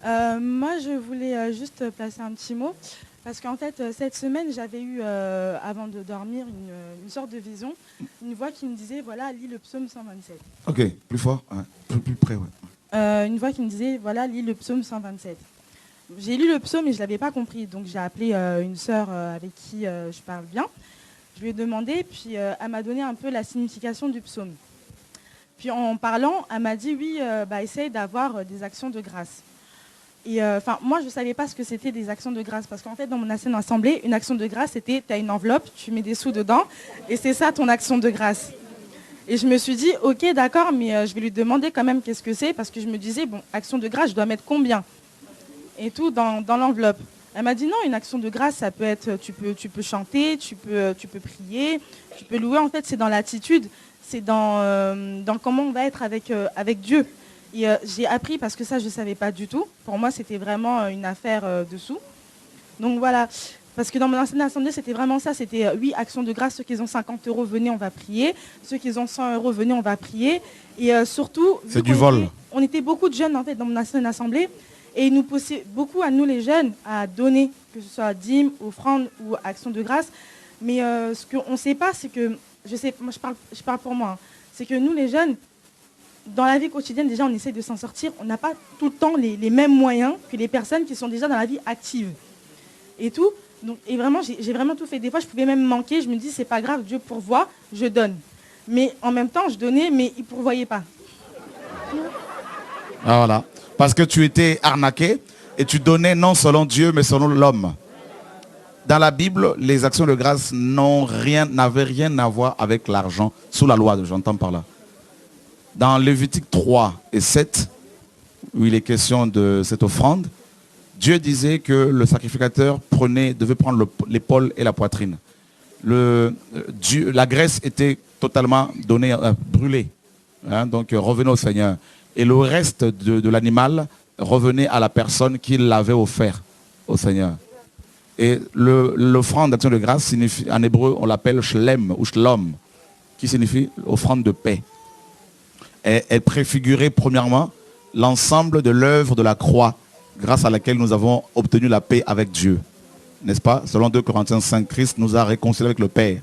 Moi, je voulais juste placer un petit mot. Parce qu'en fait, cette semaine, j'avais eu, avant de dormir, une sorte de vision. Une voix qui me disait, voilà, lis le psaume 127. Ok, plus fort, hein. Plus près, ouais. Une voix qui me disait, voilà, lis le psaume 127. J'ai lu le psaume et je ne l'avais pas compris. Donc j'ai appelé une sœur avec qui je parle bien. Je lui ai demandé, puis elle m'a donné un peu la signification du psaume. Puis en parlant, elle m'a dit, oui, essaye d'avoir des actions de grâce. Et moi, je ne savais pas ce que c'était des actions de grâce. Parce qu'en fait, dans mon ancienne assemblée, une action de grâce, c'était, tu as une enveloppe, tu mets des sous dedans, et c'est ça ton action de grâce. Et je me suis dit, ok, d'accord, mais je vais lui demander quand même qu'est-ce que c'est, parce que je me disais, bon, action de grâce, je dois mettre combien et tout dans l'enveloppe. Elle m'a dit, non, une action de grâce, ça peut être, tu peux chanter, tu peux prier, tu peux louer. En fait, c'est dans l'attitude, c'est dans comment on va être avec Dieu. Et j'ai appris, parce que ça, je ne savais pas du tout. Pour moi, c'était vraiment une affaire de sous. Donc voilà, parce que dans mon ancienne assemblée, c'était vraiment ça. C'était, oui, action de grâce, ceux qui ont 50 euros, venez, on va prier. Ceux qui ont 100 euros, venez, on va prier. Et surtout, c'est du vol. On était beaucoup de jeunes, en fait, dans mon ancienne assemblée. Et il nous poussait beaucoup à nous, les jeunes, à donner, que ce soit dîme, offrande ou action de grâce. Mais ce qu'on ne sait pas, c'est que, moi, je parle pour moi, hein, c'est que nous, les jeunes, dans la vie quotidienne, déjà, on essaie de s'en sortir. On n'a pas tout le temps les mêmes moyens que les personnes qui sont déjà dans la vie active. Et tout. Donc, et vraiment, j'ai vraiment tout fait. Des fois, je pouvais même manquer. Je me dis, c'est pas grave, Dieu pourvoit, je donne. Mais en même temps, je donnais, mais il ne pourvoyait pas. Ah, voilà. Parce que tu étais arnaqué et tu donnais non selon Dieu, mais selon l'homme. Dans la Bible, les actions de grâce n'avaient rien à voir avec l'argent, sous la loi, j'entends par là. Dans Lévitique 3 et 7, où il est question de cette offrande, Dieu disait que le sacrificateur devait prendre l'épaule et la poitrine. La graisse était totalement donnée, brûlée. Hein, donc revenez au Seigneur. Et le reste de l'animal revenait à la personne qui l'avait offert au Seigneur. Et l'offrande d'action de grâce signifie, en hébreu, on l'appelle shlem ou shlom, qui signifie offrande de paix. Et elle préfigurait premièrement l'ensemble de l'œuvre de la croix, grâce à laquelle nous avons obtenu la paix avec Dieu. N'est-ce pas? Selon 2 Corinthiens 5, Christ nous a réconciliés avec le Père.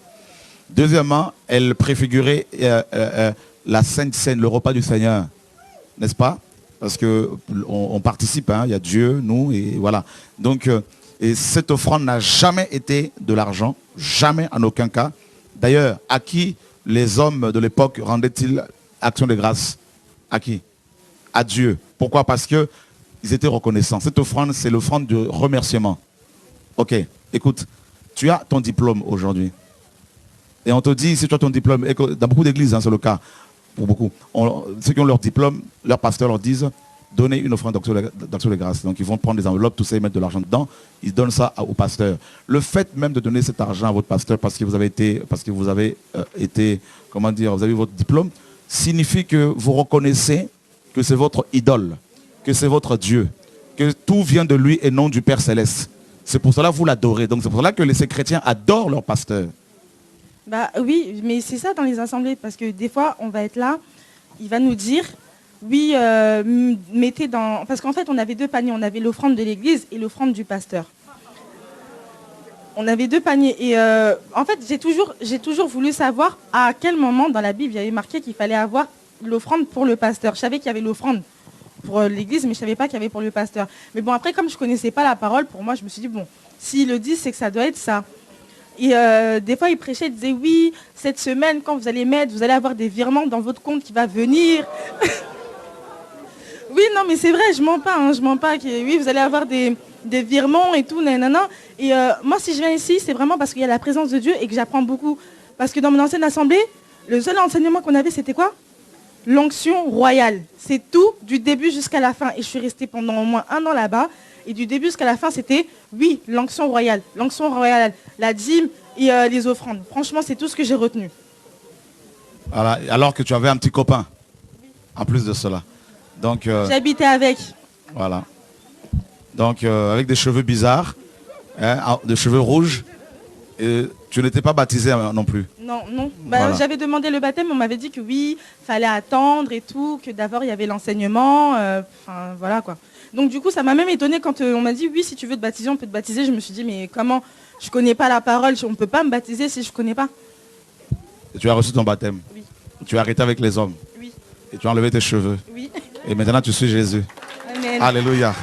Deuxièmement, elle préfigurait la Sainte Seine, le repas du Seigneur. N'est-ce pas? Parce qu'on participe, hein, il y a Dieu, nous, et voilà. Donc, et cette offrande n'a jamais été de l'argent, jamais, en aucun cas. D'ailleurs, à qui les hommes de l'époque rendaient-ils action de grâce? À qui? À Dieu. Pourquoi? Parce qu'ils étaient reconnaissants. Cette offrande, c'est l'offrande de remerciement. Ok, écoute, tu as ton diplôme aujourd'hui. Et on te dit, si tu as ton diplôme, et que dans beaucoup d'églises, hein, c'est le cas, pour beaucoup, ceux qui ont leur diplôme, leur pasteur leur disent, donnez une offrande d'action de grâce. Donc ils vont prendre des enveloppes, tout ça, ils mettent de l'argent dedans, ils donnent ça au pasteur. Le fait même de donner cet argent à votre pasteur parce que vous avez été, comment dire, vous avez eu votre diplôme, signifie que vous reconnaissez que c'est votre idole, que c'est votre Dieu, que tout vient de lui et non du Père Céleste. C'est pour cela que vous l'adorez. Donc c'est pour cela que ces chrétiens adorent leur pasteur. Bah oui, mais c'est ça dans les assemblées, parce que des fois, on va être là, il va nous dire, oui, mettez dans... Parce qu'en fait, on avait deux paniers, on avait l'offrande de l'église et l'offrande du pasteur. On avait deux paniers. Et en fait, j'ai toujours voulu savoir à quel moment dans la Bible il y avait marqué qu'il fallait avoir l'offrande pour le pasteur. Je savais qu'il y avait l'offrande pour l'église, mais je ne savais pas qu'il y avait pour le pasteur. Mais bon, après, comme je ne connaissais pas la parole, pour moi, je me suis dit, bon, s'il le dit, c'est que ça doit être ça. Et des fois, il prêchait, il disait, oui, cette semaine, quand vous allez mettre, vous allez avoir des virements dans votre compte qui va venir. Oui, non, mais c'est vrai, je mens pas, hein, je mens pas. Oui, vous allez avoir des virements et tout, nanana. Et moi, si je viens ici, c'est vraiment parce qu'il y a la présence de Dieu et que j'apprends beaucoup. Parce que dans mon ancienne assemblée, le seul enseignement qu'on avait, c'était quoi? L'onction royale. C'est tout, du début jusqu'à la fin. Et je suis restée pendant au moins 1 an là-bas. Et du début jusqu'à la fin, c'était, oui, l'onction royale. L'onction royale, la dîme et les offrandes. Franchement, c'est tout ce que j'ai retenu. Voilà, alors que tu avais un petit copain, en plus de cela. Donc, j'habitais avec. Voilà. Donc, avec des cheveux bizarres, hein, des cheveux rouges. Et tu n'étais pas baptisé non plus. Non, non. Bah, voilà. J'avais demandé le baptême, on m'avait dit que oui, fallait attendre et tout, que d'abord il y avait l'enseignement. Voilà quoi. Donc du coup, ça m'a même étonnée quand on m'a dit oui, si tu veux te baptiser, on peut te baptiser. Je me suis dit mais comment? Je connais pas la parole, on peut pas me baptiser si je connais pas. Et tu as reçu ton baptême. Oui. Tu as arrêté avec les hommes. Oui. Et tu as enlevé tes cheveux. Oui. Et maintenant tu suis Jésus. Amen. Alléluia.